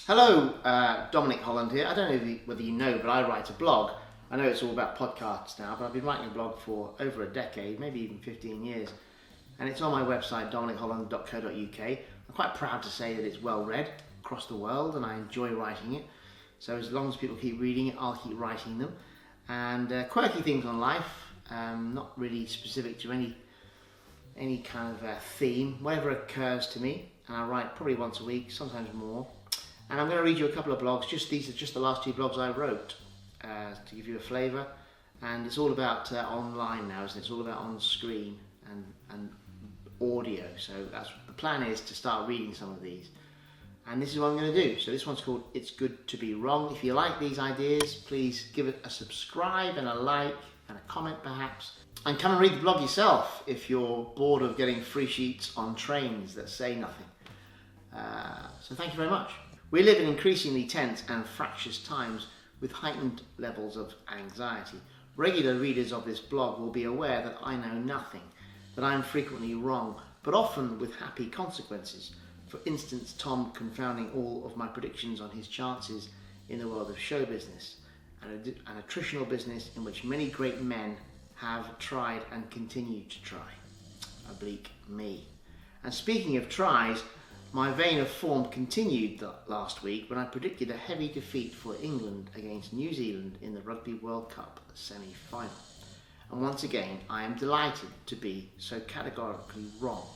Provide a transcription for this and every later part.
Hello, Dominic, Holland here. I don't know whether you know, but I write a blog. I know it's all about podcasts now, but I've been writing a blog for over a decade, maybe even 15 years. And it's on my website, dominicholand.co.uk. I'm quite proud to say that it's well read across the world and I enjoy writing it. So as long as people keep reading it, I'll keep writing them. And quirky things on life, not really specific to any kind of theme, whatever occurs to me. And I write probably once a week, sometimes more. And I'm going to read you a couple of blogs. These are just the last two blogs I wrote to give you a flavour. And it's all about online now, isn't it? It's all about on screen and audio. So the plan is to start reading some of these. And this is what I'm going to do. So this one's called It's Good to Be Wrong. If you like these ideas, please give it a subscribe and a like and a comment perhaps. And come and read the blog yourself if you're bored of getting free sheets on trains that say nothing. So thank you very much. We live in increasingly tense and fractious times with heightened levels of anxiety. Regular readers of this blog will be aware that I know nothing, that I am frequently wrong, but often with happy consequences. For instance, Tom confounding all of my predictions on his chances in the world of show business, an attritional business in which many great men have tried and continue to try. Oblique me. And speaking of tries, my vein of form continued last week when I predicted a heavy defeat for England against New Zealand in the Rugby World Cup semi-final. And once again, I am delighted to be so categorically wrong.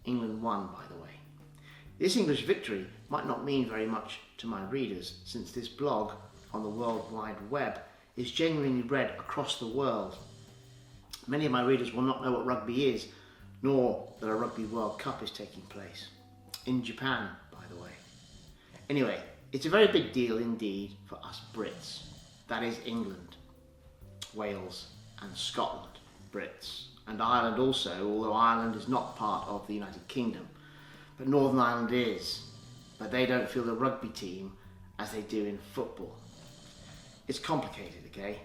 England won, by the way. This English victory might not mean very much to my readers, since this blog on the World Wide Web is genuinely read across the world. Many of my readers will not know what rugby is, nor that a Rugby World Cup is taking place. In Japan, by the way. Anyway, it's a very big deal indeed for us Brits. That is England, Wales and Scotland, Brits. And Ireland also, although Ireland is not part of the United Kingdom. But Northern Ireland is. But they don't feel the rugby team as they do in football. It's complicated, okay?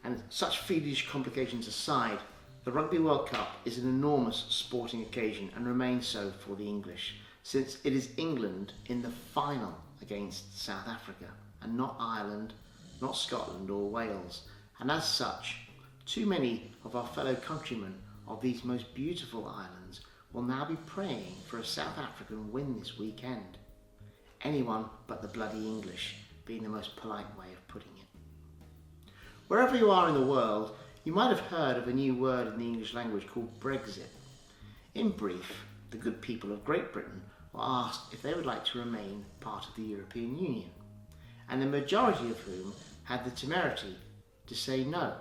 And such fiendish complications aside, the Rugby World Cup is an enormous sporting occasion and remains so for the English, since it is England in the final against South Africa, and not Ireland, not Scotland or Wales. And as such, too many of our fellow countrymen of these most beautiful islands will now be praying for a South African win this weekend. Anyone but the bloody English being the most polite way of putting it. Wherever you are in the world, you might have heard of a new word in the English language called Brexit. In brief, the good people of Great Britain were asked if they would like to remain part of the European Union, and the majority of whom had the temerity to say no,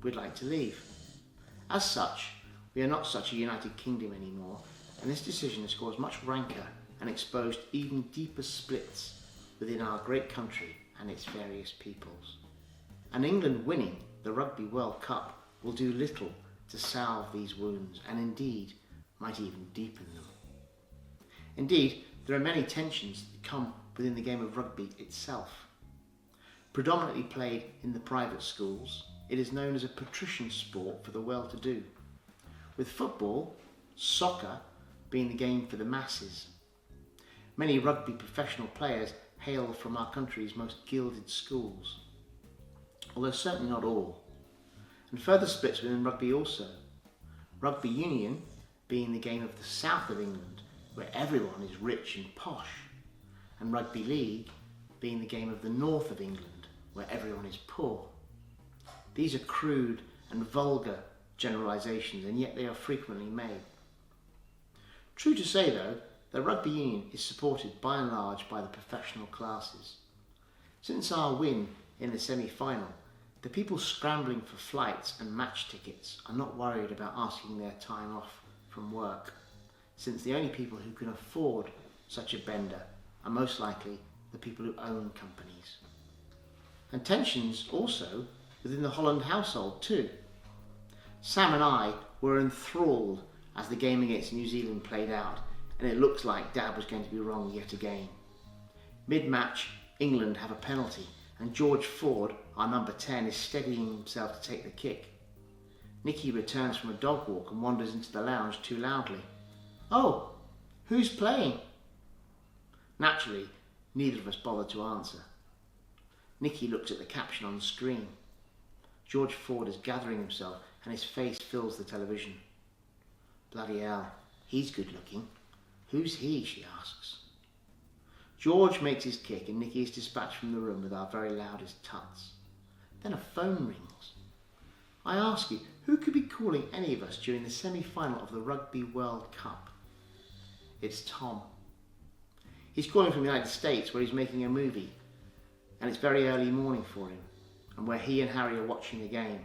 we'd like to leave. As such, we are not such a United Kingdom anymore, and this decision has caused much rancour and exposed even deeper splits within our great country and its various peoples. And England winning the Rugby World Cup will do little to salve these wounds, and indeed might even deepen them. Indeed, there are many tensions that come within the game of rugby itself. Predominantly played in the private schools, it is known as a patrician sport for the well-to-do, with football, soccer, being the game for the masses. Many rugby professional players hail from our country's most gilded schools, although certainly not all. And further splits within rugby also. Rugby union being the game of the south of England, where everyone is rich and posh, and rugby league being the game of the north of England, where everyone is poor. These are crude and vulgar generalisations, and yet they are frequently made. True to say though, that rugby union is supported by and large by the professional classes. Since our win in the semi-final, the people scrambling for flights and match tickets are not worried about asking their time off from work, since the only people who can afford such a bender are most likely the people who own companies. And tensions also within the Holland household too. Sam and I were enthralled as the game against New Zealand played out, and it looks like Dad was going to be wrong yet again. Mid-match, England have a penalty, and George Ford, our number 10, is steadying himself to take the kick. Nicky returns from a dog walk and wanders into the lounge too loudly. "Oh, who's playing?" Naturally, Neither of us bothered to answer. Nicky looked at the caption on the screen. George Ford is gathering himself and his face fills the television. Bloody hell, he's good looking. Who's he, she asks. George makes his kick and Nicky is dispatched from the room with our very loudest tuts. Then a phone rings. I ask you, who could be calling any of us during the semi-final of the Rugby World Cup? It's Tom. He's calling from the United States where he's making a movie, and it's very early morning for him, and where he and Harry are watching the game.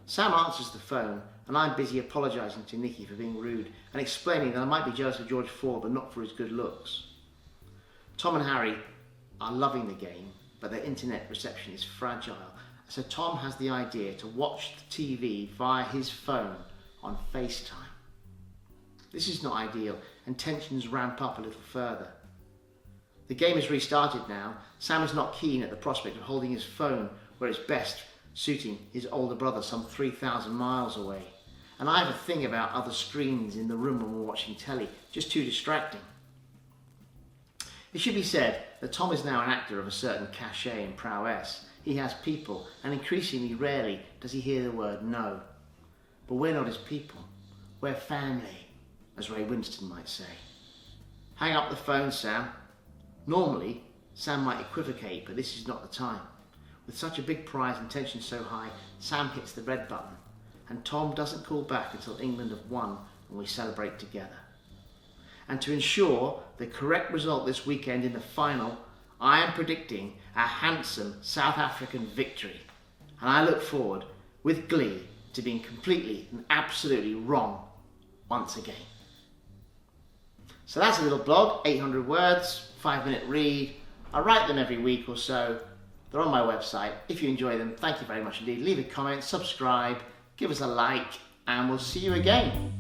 Sam answers the phone, and I'm busy apologising to Nicky for being rude and explaining that I might be jealous of George Ford but not for his good looks. Tom and Harry are loving the game, but their internet reception is fragile, so Tom has the idea to watch the TV via his phone on FaceTime. This is not ideal, and tensions ramp up a little further. The game has restarted now. Sam is not keen at the prospect of holding his phone where it's best suiting his older brother some 3,000 miles away. And I have a thing about other screens in the room when we're watching telly, just too distracting. It should be said that Tom is now an actor of a certain cachet and prowess. He has people, and increasingly rarely does he hear the word no. But we're not his people. We're family, as Ray Winston might say. Hang up the phone, Sam. Normally, Sam might equivocate, but this is not the time. With such a big prize and tension so high, Sam hits the red button, and Tom doesn't call back until England have won and we celebrate together. And to ensure the correct result this weekend in the final, I am predicting a handsome South African victory. And I look forward, with glee, to being completely and absolutely wrong once again. So that's a little blog, 800 words, 5-minute read. I write them every week or so. They're on my website. If you enjoy them, thank you very much indeed. Leave a comment, subscribe, give us a like, and we'll see you again.